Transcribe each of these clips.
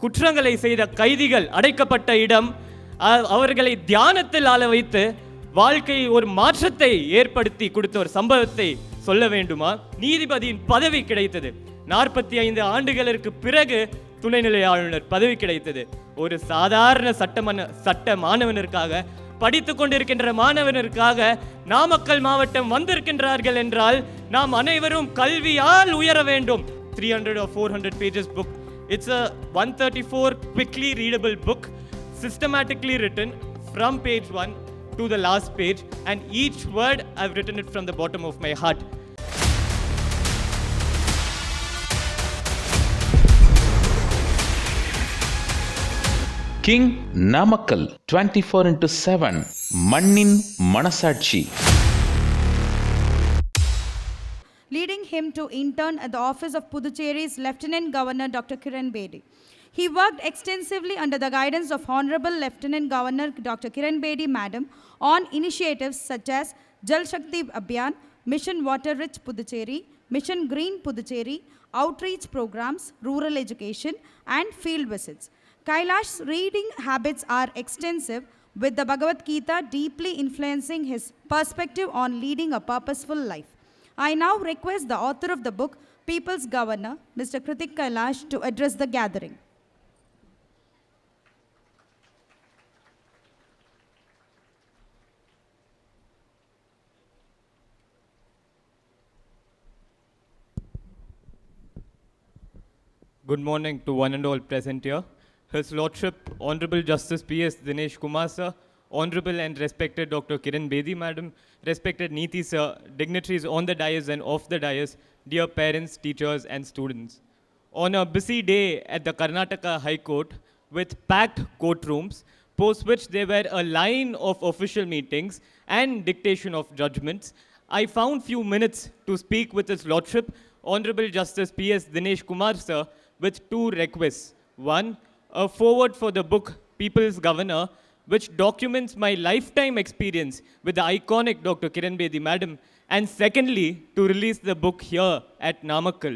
குற்றங்களை செய்த கைதிகள் அடைக்கப்பட்ட இடம். அவர்களை தியானத்தில் ஆள வைத்து வாழ்க்கை ஒரு மாற்றத்தை ஏற்படுத்தி கொடுத்த ஒரு சம்பவத்தை சொல்ல வேண்டுமா? நீதிபதியின் பதவி கிடைத்தது. 45 ஆண்டுகளுக்கு பிறகு துணைநிலை ஆளுநர் பதவி கிடைத்தது. ஒரு சாதாரண சட்ட மாணவனிற்காக, படித்துக் கொண்டிருக்கின்ற மாணவனிற்காக நாமக்கல் மாவட்டம் வந்திருக்கின்றார்கள் என்றால் நாம் அனைவரும் கல்வியால் உயர வேண்டும். 300 or 400 pages book. It's a 134 quickly readable book, systematically written from page 1 to the last page, and each word I've written it from the bottom of my heart. King Namakkal 24/7 மண்ணின் மனசாட்சி. Leading him to intern at the office of Puducherry's Lieutenant Governor Dr. Kiran Bedi. He worked extensively under the guidance of Honorable Lieutenant Governor Dr. Kiran Bedi Madam on initiatives such as Jal Shakti Abhiyan, Mission Water Rich Puducherry, Mission Green Puducherry, outreach programs, rural education, and field visits. Kailash's reading habits are extensive, with the Bhagavad Gita deeply influencing his perspective on leading a purposeful life. I now request the author of the book, People's Governor, Mr. Kritik Kailash, to address the gathering. Good morning to one and all present here. His Lordship, Honorable Justice P.S. Dinesh Kumar Sir, Honorable and respected Dr. Kiran Bedi Madam, respected Neeti Sir, dignitaries on the dais and off the dais, dear parents, teachers and students. On a busy day at the Karnataka High Court with packed courtrooms, post which there were a line of official meetings and dictation of judgments, I found few minutes to speak with His Lordship, Honorable Justice P.S. Dinesh Kumar Sir, with two requests. One, a foreword for the book People's Governor, which documents my lifetime experience with the iconic Dr. Kiran Bedi Madam, and secondly, to release the book here at Namakkal.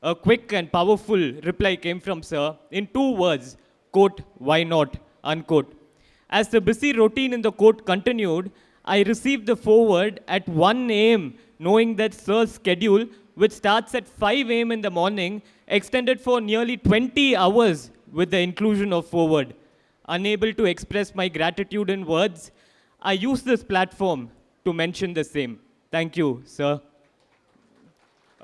A quick and powerful reply came from Sir in 2 words, quote, "Why not?" unquote. As the busy routine in the court continued, I received the foreword at 1 a.m., knowing that Sir's schedule, which starts at 5 a.m. in the morning, extended for nearly 20 hours with the inclusion of foreword. Unable to express my gratitude in words, I use this platform to mention the same. Thank you, sir.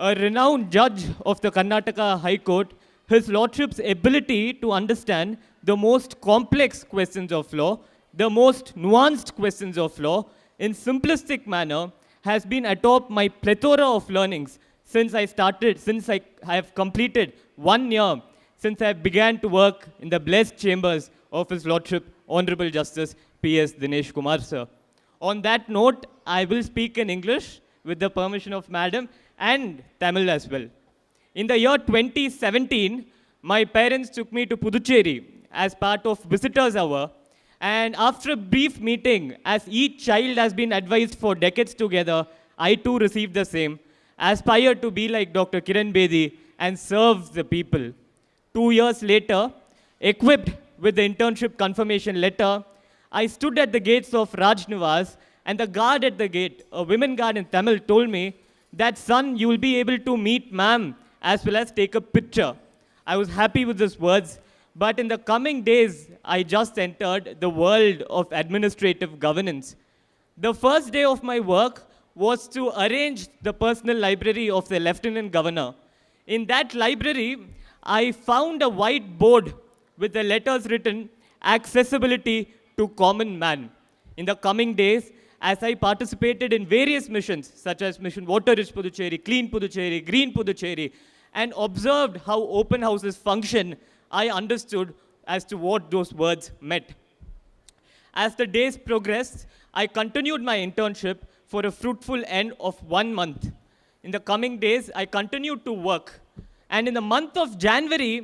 A renowned judge of the Karnataka High Court, His Lordship's ability to understand the most complex questions of law, the most nuanced questions of law, in simplistic manner, has been atop my plethora of learnings since I have completed 1 year since I began to work in the blessed chambers of His Lordship, Honorable Justice P.S. Dinesh Kumar Sir. On that note, I will speak in English with the permission of Madam and Tamil as well. In the year 2017, my parents took me to Puducherry as part of Visitors Hour, and after a brief meeting, as each child has been advised for decades together, I too received the same. Aspire to be like Dr. Kiran Bedi and serve the people. 2 years later, equipped with the internship confirmation letter, I stood at the gates of Raj Nivas, and the guard at the gate, a women guard in Tamil, told me that, "Son, you will be able to meet ma'am as well as take a picture." I was happy with these words, but in the coming days, I just entered the world of administrative governance. The first day of my work was to arrange the personal library of the Lieutenant Governor. In that library, I found a white board with the letters written, "Accessibility to Common Man." In the coming days, as I participated in various missions, such as Mission Water Rich Puducherry, Clean Puducherry, Green Puducherry, and observed how open houses function, I understood as to what those words meant. As the days progressed, I continued my internship for a fruitful end of 1 month. In the coming days, I continued to work, and in the month of January,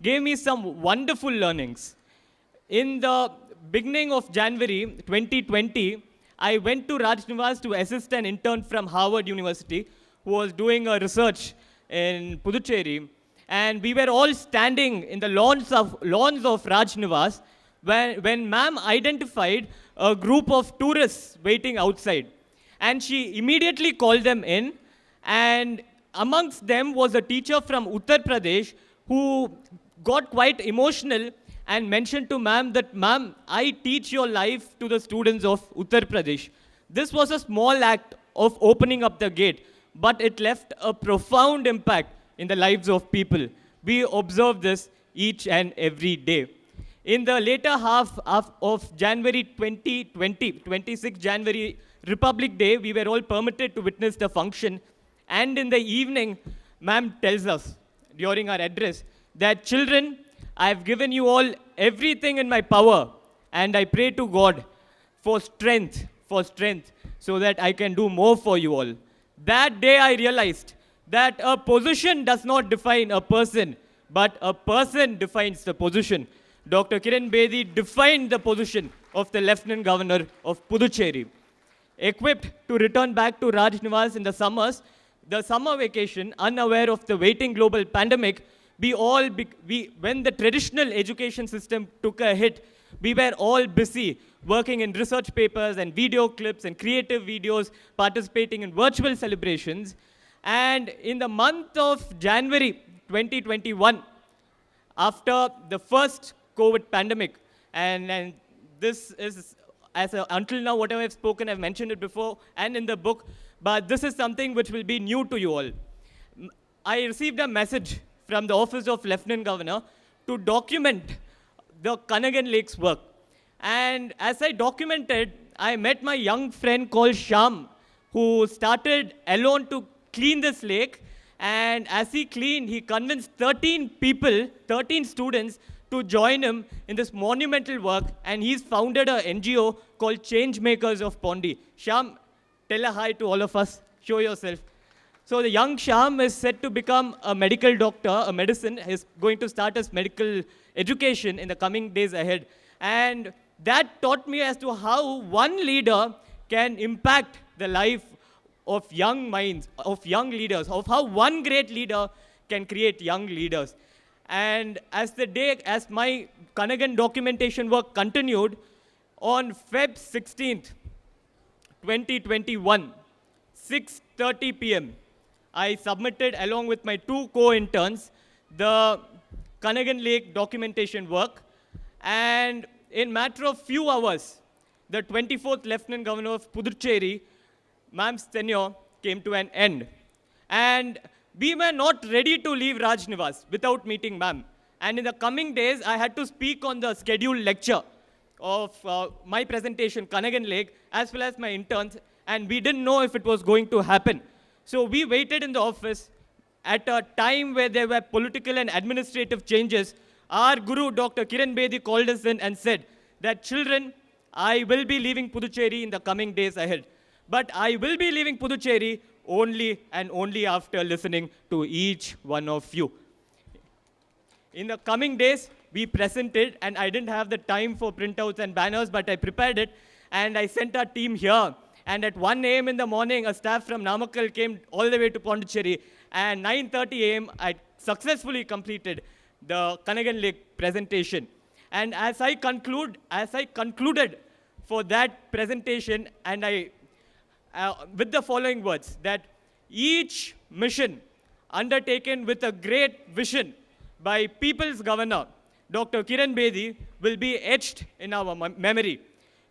gave me some wonderful learnings. In the beginning of January 2020, I went to Raj Nivas to assist an intern from Harvard University who was doing a research in Puducherry. And we were all standing in the lawns of Raj Nivas when ma'am identified a group of tourists waiting outside. And she immediately called them in, and amongst them was a teacher from Uttar Pradesh who got quite emotional and mentioned to ma'am that, ma'am, I teach your life to the students of Uttar Pradesh. This was a small act of opening up the gate, but it left a profound impact in the lives of people. We observe this each and every day. In the later half of January 2020, 26 January, Republic Day, we were all permitted to witness the function. And in the evening, ma'am tells us during our address that, children, I have given you all everything in my power, and I pray to God for strength, so that I can do more for you all. That day I realized that a position does not define a person, but a person defines the position. Dr. Kiran Bedi defined the position of the Lieutenant Governor of Puducherry. Equipped to return back to Raj Nivas in the summers, the summer vacation, unaware of the waiting global pandemic, when the traditional education system took a hit, we were all busy working in research papers and video clips and creative videos, participating in virtual celebrations. And in the month of January 2021, after the first COVID pandemic, and this is, until now, whatever I've spoken, I've mentioned it before and in the book, but this is something which will be new to you all. I received a message from the Office of Lieutenant Governor to document the Kanagan Lake's work. And as I documented, I met my young friend called Shyam, who started alone to clean this lake. And as he cleaned, he convinced 13 people, 13 students, to join him in this monumental work. And he's founded an NGO called Change Makers of Pondi. Shyam, tell a hi to all of us. Show yourself. So the young Shyam is set to become a medical doctor, a medicine. He's going to start his medical education in the coming days ahead. And that taught me as to how one leader can impact the life of young minds, of young leaders, of how one great leader can create young leaders. And as my Kanagan documentation work continued, on Feb 16th, 2021, 6:30 p.m., I submitted, along with my two co-interns, the Kanagan Lake documentation work. And in matter of few hours, the 24th Lieutenant Governor of Puducherry, ma'am's tenure came to an end. And we were not ready to leave Raj Nivas without meeting ma'am. And in the coming days, I had to speak on the scheduled lecture of my presentation, Kanagan Lake, as well as my interns, and we didn't know if it was going to happen. So we waited in the office at a time where there were political and administrative changes. Our guru, Dr. Kiran Bedi, called us in and said that, children, I will be leaving Puducherry in the coming days ahead. But I will be leaving Puducherry only and only after listening to each one of you. In the coming days, we presented, and I didn't have the time for printouts and banners, but I prepared it, and I sent our team here. And at 1 a.m. in the morning, a staff from Namakkal came all the way to Pondicherry, and 9:30 a.m., I successfully completed the Kanagan Lake presentation. And as I concluded for that presentation, and with the following words, that each mission undertaken with a great vision by People's Governor, Dr. Kiran Bedi, will be etched in our memory.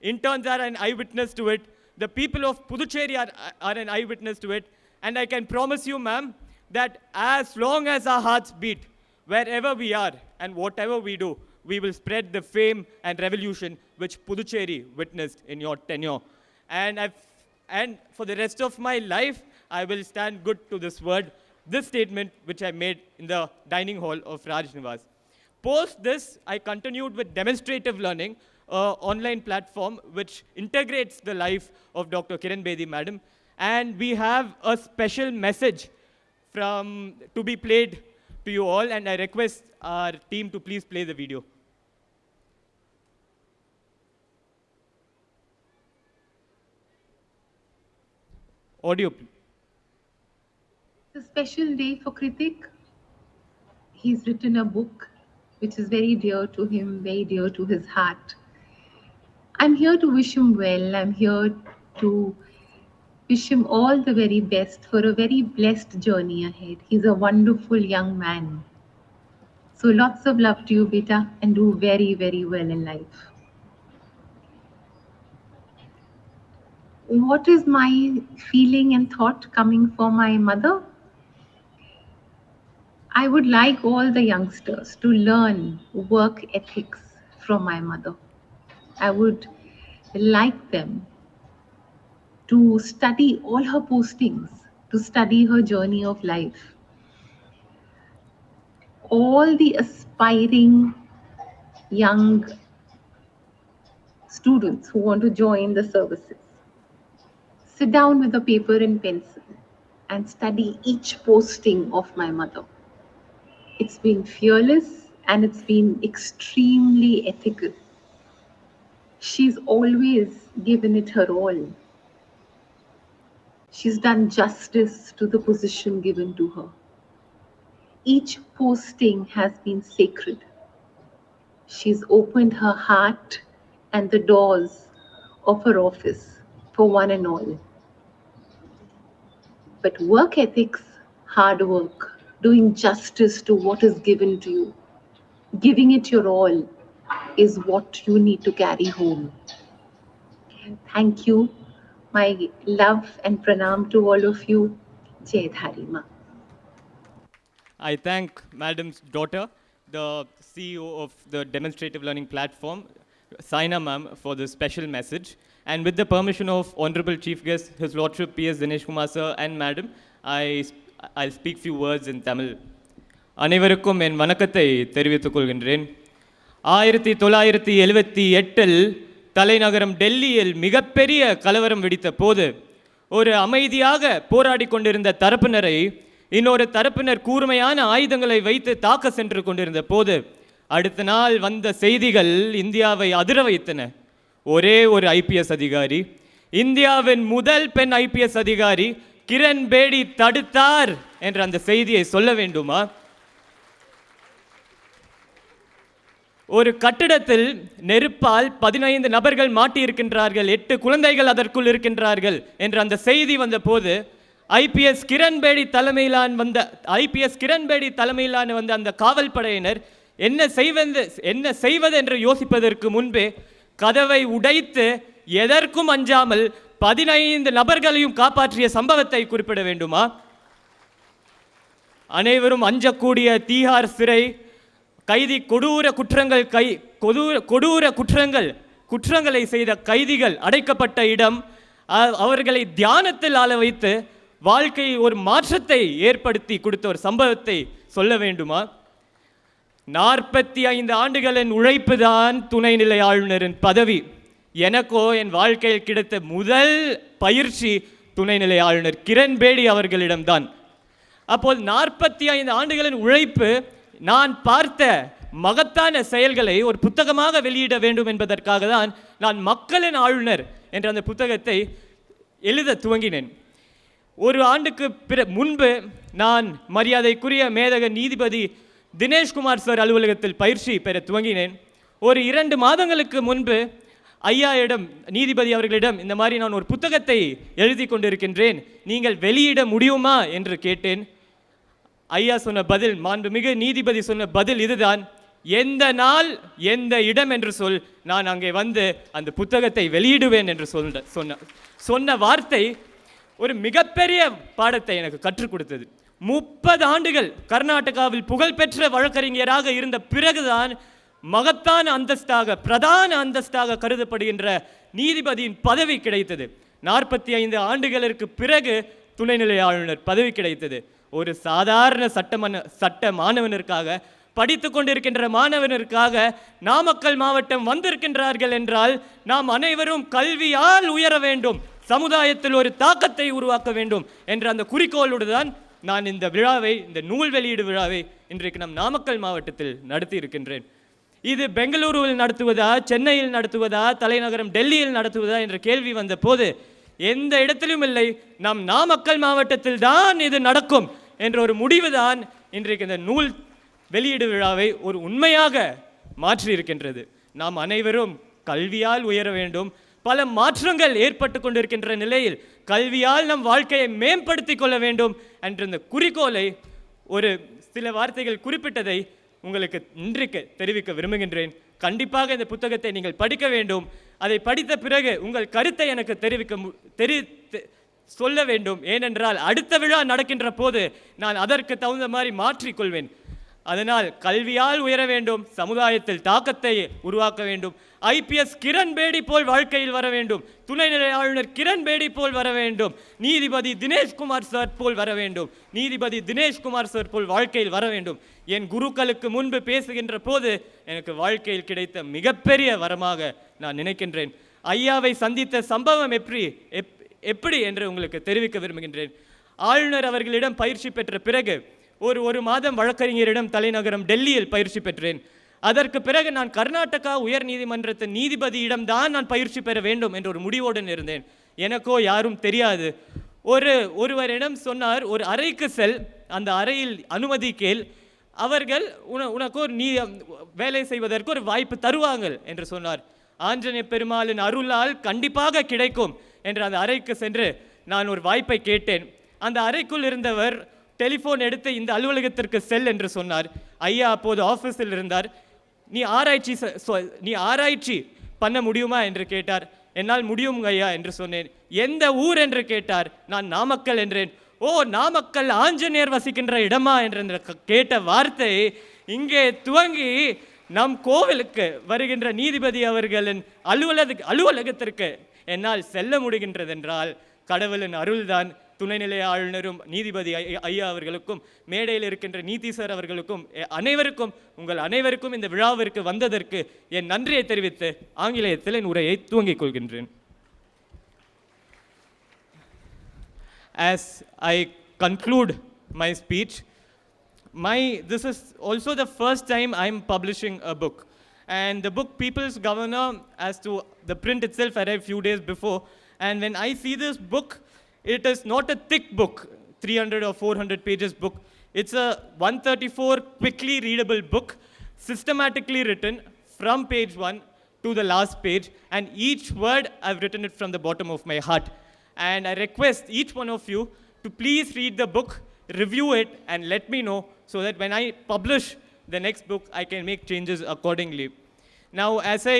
Interns are an eyewitness to it. The people of Puducherry are an eyewitness to it. And I can promise you, ma'am, that as long as our hearts beat, wherever we are and whatever we do, we will spread the fame and revolution which Puducherry witnessed in your tenure. And for the rest of my life, I will stand good to this word, this statement which I made in the dining hall of Raj Nivas. Post this, I continued with demonstrative learning, online platform which integrates the life of Dr. Kiran Bedi, madam. And we have a special message to be played to you all, and I request our team to please play the video. Audio, please. It's a special day for Kritik. He's written a book which is very dear to him, very dear to his heart. I'm here to wish him well. I'm here to wish him all the very best for a very blessed journey ahead. He's a wonderful young man. So lots of love to you, beta, and do very, very well in life. What is my feeling and thought coming for my mother? I would like all the youngsters to learn work ethics from my mother. I would like them to study all her postings, to study her journey of life. All the aspiring young students who want to join the services, sit down with a paper and pencil and study each posting of my mother. It's been fearless and it's been extremely ethical. She's always given it her all. She's done justice to the position given to her. Each posting has been sacred. She's opened her heart and the doors of her office for one and all. But work ethics, hard work, doing justice to what is given to you, giving it your all, is what you need to carry home. Thank you. My love and pranam to all of you. Jai Dharima. I thank Madam's daughter, the CEO of the Demonstrative Learning Platform, Saina Ma'am, for this special message. And with the permission of Honorable Chief Guest, His Lordship P.S. Dinesh Kumar Sir and Madam, I'll speak few words in Tamil. அனைவருக்கும் என் வணக்கத்தை தெரிவித்துக் கொள்கின்றேன். 1978 தலைநகரம் டெல்லியில் மிகப்பெரிய கலவரம் வெடித்த போது ஒரு அமைதியாக போராடி கொண்டிருந்த தரப்பினரை இன்னொரு தரப்பினர் கூர்மையான ஆயுதங்களை வைத்து தாக்க சென்று கொண்டிருந்த போது அடுத்த நாள் வந்த செய்திகள் இந்தியாவை அதிர வைத்தன. ஒரே ஒரு ஐபிஎஸ் அதிகாரி, இந்தியாவின் முதல் பெண் ஐபிஎஸ் அதிகாரி கிரண் பேடி தடுத்தார் என்ற அந்த செய்தியை சொல்ல வேண்டுமா? ஒரு கட்டிடத்தில் நெருப்பால் 15 நபர்கள் மாட்டியிருக்கின்றார்கள், 8 குழந்தைகள் அதற்குள் இருக்கின்றார்கள் என்ற அந்த செய்தி வந்த போது ஐபிஎஸ் கிரண் பேடி தலைமையிலான வந்த அந்த காவல் படையினர் என்ன செய்வது என்று யோசிப்பதற்கு முன்பே கதவை உடைத்து எதற்கும் அஞ்சாமல் 15 நபர்களையும் காப்பாற்றிய சம்பவத்தை குறிப்பிட வேண்டுமா? அனைவரும் அஞ்சக்கூடிய தீஹார் சிறை கைதி, குற்றங்களை செய்த கைதிகள் அடைக்கப்பட்ட இடம், அவர்களை தியானத்தில் ஆள வைத்து வாழ்க்கை ஒரு மாற்றத்தை ஏற்படுத்தி கொடுத்த ஒரு சம்பவத்தை சொல்ல வேண்டுமா? 45 ஆண்டுகளின் உழைப்பு தான் துணைநிலை ஆளுநரின் பதவி. எனக்கோ என் வாழ்க்கையில் கிடைத்த முதல் பயிற்சி துணைநிலை ஆளுநர் கிரண் பேடி அவர்களிடம்தான். அப்போது 45 ஆண்டுகளின் உழைப்பு, நான் பார்த்த மகத்தான செயல்களை ஒரு புத்தகமாக வெளியிட வேண்டும் என்பதற்காக தான் நான் மக்களின் ஆளுநர் என்ற அந்த புத்தகத்தை எழுத துவங்கினேன். ஒரு ஆண்டுக்கு முன்பு நான் மரியாதைக்குரிய மேதக நீதிபதி தினேஷ்குமார் சார் அலுவலகத்தில் பயிற்சி பெற துவங்கினேன். ஒரு 2 மாதங்களுக்கு முன்பு நீதிபதி அவர்களிடம் இந்த மாதிரி நான் ஒரு புத்தகத்தை எழுதி கொண்டிருக்கின்றேன், நீங்கள் வெளியிட முடியுமா என்று கேட்டேன். ஐயா சொன்ன பதில், மாண்புமிகு நீதிபதி சொன்ன பதில் இதுதான்: எந்த நாள் எந்த இடம் என்று சொல், நான் அங்கே வந்து அந்த புத்தகத்தை வெளியிடுவேன் என்று சொன்ன வார்த்தை ஒரு மிகப்பெரிய பாடத்தை எனக்கு கற்றுக் கொடுத்தது. 30 ஆண்டுகள் கர்நாடகாவில் புகழ்பெற்ற வழக்கறிஞராக இருந்த பிறகுதான் மகத்தான அந்தஸ்தாக, பிரதான அந்தஸ்தாக கருதப்படுகின்ற நீதிபதியின் பதவி கிடைத்தது. 45 ஆண்டுகளுக்கு பிறகு துணைநிலை ஆளுநர் பதவி கிடைத்தது. ஒரு சாதாரண சட்ட மாணவனிற்காக, படித்து கொண்டிருக்கின்ற மாணவனிற்காக நாமக்கல் மாவட்டம் வந்திருக்கின்றார்கள் என்றால் நாம் அனைவரும் கல்வியால் உயர வேண்டும், சமுதாயத்தில் ஒரு தாக்கத்தை உருவாக்க வேண்டும் என்ற அந்த குறிக்கோளோடு தான் நான் இந்த விழாவை, இந்த நூல் வெளியீடு விழாவை இன்றைக்கு நம் நாமக்கல் மாவட்டத்தில் நடத்தி இருக்கின்றேன். இது பெங்களூருவில் நடத்துவதா, சென்னையில் நடத்துவதா, தலைநகரம் டெல்லியில் நடத்துவதா என்ற கேள்வி வந்த போது எந்த இடத்திலும் இல்லை, நம் நாமக்கல் மாவட்டத்தில் தான் இது நடக்கும் என்ற ஒரு முடிவு தான் இன்றைக்கு இந்த நூல் வெளியீடு விழாவை ஒரு உண்மையாக மாற்றி இருக்கின்றது. நாம் அனைவரும் கல்வியால் உயர வேண்டும். பல மாற்றங்கள் ஏற்பட்டு கொண்டிருக்கின்ற நிலையில் கல்வியால் நம் வாழ்க்கையை மேம்படுத்தி கொள்ள வேண்டும் என்ற இந்த குறிக்கோளை ஒரு சில வார்த்தைகள் குறிப்பிட்டதை உங்களுக்கு இன்றைக்கு தெரிவிக்க விரும்புகின்றேன். கண்டிப்பாக இந்த புத்தகத்தை நீங்கள் படிக்க வேண்டும். அதை படித்த பிறகு உங்கள் கருத்தை எனக்கு சொல்ல வேண்டும். ஏனென்றால் அடுத்த விழா நடக்கின்ற போது நான் அதற்கு தகுந்த மாதிரி மாற்றிக்கொள்வேன். அதனால் கல்வியால் உயர வேண்டும், சமுதாயத்தில் தாக்கத்தை உருவாக்க வேண்டும். IPS கிரண் பேடி போல் வாழ்க்கையில் வர வேண்டும், துணைநிலை ஆளுநர் கிரண் பேடி போல் வர வேண்டும், நீதிபதி தினேஷ்குமார் சார் போல் வர வேண்டும், நீதிபதி தினேஷ்குமார் சார் போல் வாழ்க்கையில் வர வேண்டும். என் குருக்களுக்கு முன்பு பேசுகின்ற போது எனக்கு வாழ்க்கையில் கிடைத்த மிகப்பெரிய வரமாக நான் நினைக்கின்றேன். ஐயாவை சந்தித்த சம்பவம் எப்படி என்று உங்களுக்கு தெரிவிக்க விரும்புகின்றேன். ஆளுநர் அவர்களிடம் பயிற்சி பெற்ற பிறகு ஒரு மாதம் வழக்கறிஞரிடம் தலைநகரம் டெல்லியில் பயிற்சி பெற்றேன். அதற்கு பிறகு நான் கர்நாடகா உயர் நீதிமன்றத்தின் நீதிபதியிடம் தான் நான் பயிற்சி பெற வேண்டும் என்ற ஒரு முடிவோடு இருந்தேன். எனக்கோ யாரும் தெரியாது. ஒருவரிடம் சொன்னார், ஒரு அறைக்கு செல், அந்த அறையில் அனுமதி கேள், அவர்கள் உனக்கு ஒரு வேலை செய்வதற்கு ஒரு வாய்ப்பு தருவாங்கள் என்று சொன்னார். ஆஞ்சநேய பெருமாளின் அருளால் கண்டிப்பாக கிடைக்கும் என்று அந்த அறைக்கு சென்று நான் ஒரு வாய்ப்பை கேட்டேன். அந்த அறைக்குள் இருந்தவர் டெலிஃபோன் எடுத்து இந்த அலுவலகத்திற்கு செல் என்று சொன்னார். ஐயா அப்போது ஆஃபீஸில் இருந்தார். நீ ஆராய்ச்சி பண்ண முடியுமா என்று கேட்டார். என்னால் முடியும் ஐயா என்று சொன்னேன். எந்த ஊர் என்று கேட்டார். நான் நாமக்கல் என்றேன். ஓ, நாமக்கல் ஆஞ்சநேயர் வசிக்கின்ற இடமா என்று கேட்ட வார்த்தை இங்கே துவங்கி நம் கோவிலுக்கு வருகின்ற நீதிபதி அவர்களின் அலுவலகத்திற்கு என்னால் செல்ல முடிகின்றதென்றால் கடவுளின் அருள்தான். துணைநிலை ஆளுநரும் நீதிபதி ஐயா அவர்களுக்கும் மேடையில் இருக்கின்ற நீதி சார் அவர்களுக்கும் அனைவருக்கும் உங்கள் அனைவருக்கும் இந்த விழாவிற்கு வந்ததற்கு என் நன்றியை தெரிவித்து ஆங்கிலேயத்தில் என் உரையை துவங்கிக் கொள்கின்றேன். As I conclude my speech, this is also the first time I'm publishing a book. And the book People's Governor, as to the print itself, arrived few days before. And when I see this book, it is not a thick book, 300 or 400 pages book. It's a 134 quickly readable book, systematically written from page 1 to the last page. And each word, I've written it from the bottom of my heart. And I request each one of you to please read the book, review it, and let me know so that when I publish the next book, I can make changes accordingly. Now, as I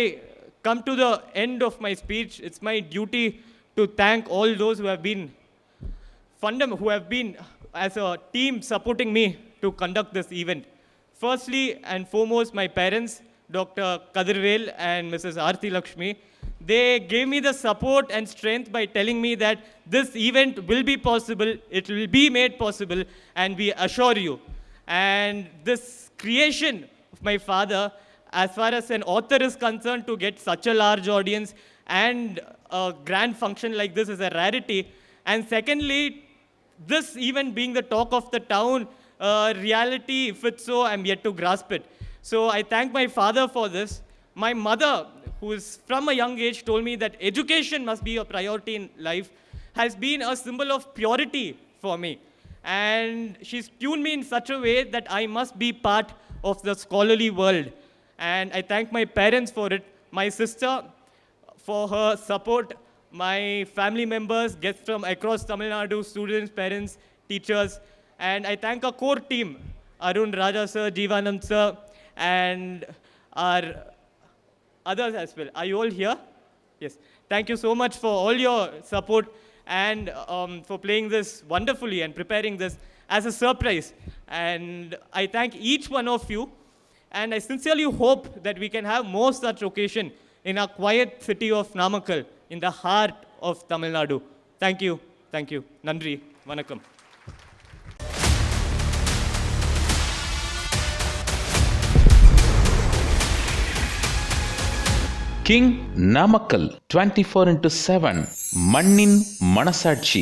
come to the end of my speech, it's my duty to thank all those who have been as a team supporting me to conduct this event. Firstly and foremost, my parents, Dr. Kadirvel and Mrs. Aarti Lakshmi. They gave me the support and strength by telling me that this event will be possible, it will be made possible, and we assure you. And this creation of my father, as far as an author is concerned, to get such a large audience and a grand function like this is a rarity. And secondly, this event being the talk of the town, reality, if it's so, I'm yet to grasp it. So I thank my father for this. My mother, who is from a young age, told me that education must be a priority in life, has been a symbol of purity for me. And she's tuned me in such a way that I must be part of the scholarly world. And I thank my parents for it, my sister for her support, my family members, guests from across Tamil Nadu, students, parents, teachers. And I thank our core team, Arun, Raja sir, Jeevanand sir, and our others as well. Are you all here? Yes. Thank you so much for all your support and for playing this wonderfully and preparing this as a surprise. And I thank each one of you. And I sincerely hope that we can have more such occasion in our quiet city of Namakkal, in the heart of Tamil Nadu. Thank you. Thank you. Nandri. Vanakkam. King Namakkal 24/7 மண்ணின் மனசாட்சி.